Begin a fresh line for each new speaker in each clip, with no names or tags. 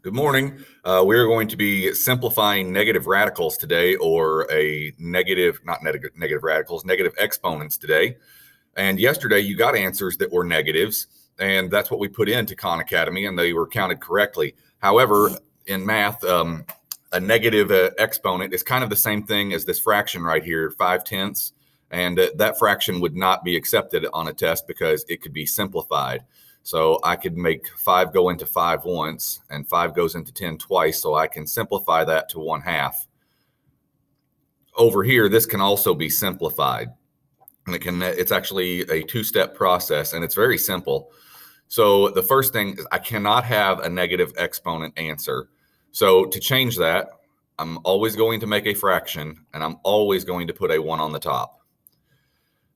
Good morning. We're going to be simplifying negative radicals today, or negative radicals, negative exponents today. And yesterday you got answers that were negatives, and that's what we put into Khan Academy, and they were counted correctly. However, in math, a negative exponent is kind of the same thing as this fraction right here, 5/10, and that fraction would not be accepted on a test because it could be simplified. So I could make 5 go into 5 once, and 5 goes into 10 twice, so I can simplify that to 1/2. Over here, this can also be simplified. And it's actually a two-step process, and it's very simple. So the first thing is I cannot have a negative exponent answer. So to change that, I'm always going to make a fraction, and I'm always going to put a 1 on the top.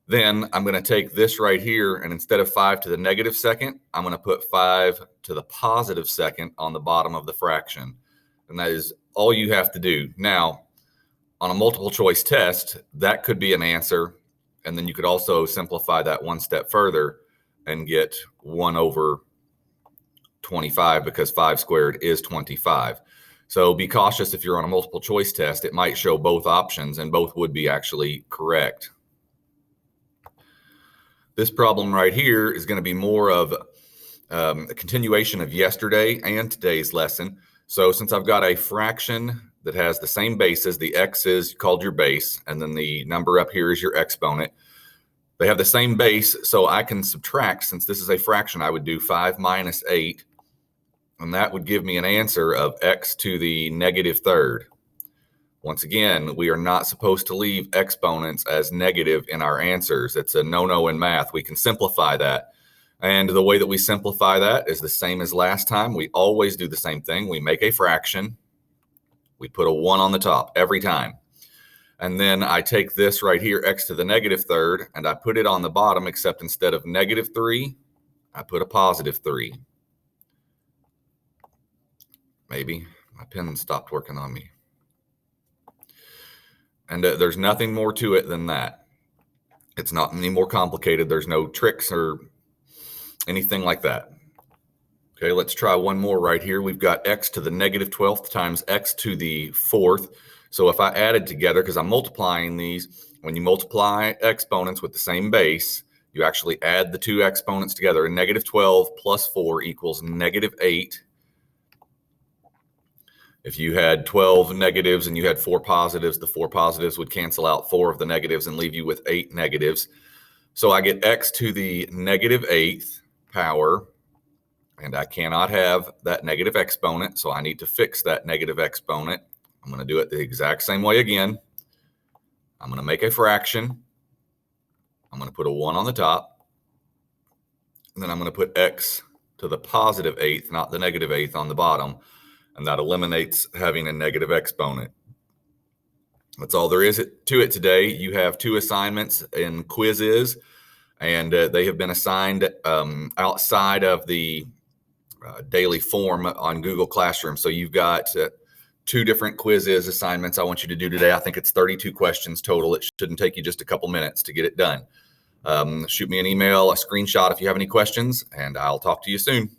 Then I'm going to take this right here, and instead of 5 to the negative second, I'm going to put 5 to the positive second on the bottom of the fraction. And that is all you have to do. Now, on a multiple choice test, that could be an answer. And then you could also simplify that one step further and get 1 over 25, because 5 squared is 25. So be cautious if you're on a multiple choice test. It might show both options, and both would be actually correct. This problem right here is going to be more of a continuation of yesterday and today's lesson. So since I've got a fraction that has the same bases, the x is called your base, and then the number up here is your exponent. They have the same base, so I can subtract. Since this is a fraction, I would do 5 minus 8, and that would give me an answer of x to the negative third. Once again, we are not supposed to leave exponents as negative in our answers. It's a no-no in math. We can simplify that. And the way that we simplify that is the same as last time. We always do the same thing. We make a fraction. We put a 1 on the top every time. And then I take this right here, x to the negative third, and I put it on the bottom, except instead of negative 3, I put a positive 3. Maybe my pen stopped working on me. And there's nothing more to it than that. It's not any more complicated. There's no tricks or anything like that. Okay, let's try one more right here. We've got x to the negative 12th times x to the 4th. So if I added together, because I'm multiplying these, when you multiply exponents with the same base, you actually add the two exponents together. And negative 12 plus 4 equals negative 8. If you had 12 negatives and you had 4 positives, the 4 positives would cancel out 4 of the negatives and leave you with 8 negatives. So I get x to the negative 8th power, and I cannot have that negative exponent, so I need to fix that negative exponent. I'm going to do it the exact same way again. I'm going to make a fraction. I'm going to put a 1 on the top, and then I'm going to put x to the positive 8th, not the negative 8th, on the bottom. And that eliminates having a negative exponent. That's all there is to it today. You have 2 assignments in quizzes, and they have been assigned outside of the daily form on Google Classroom. So you've got 2 different quizzes assignments I want you to do today. I think it's 32 questions total. It shouldn't take you just a couple minutes to get it done. Shoot me an email, a screenshot if you have any questions, and I'll talk to you soon.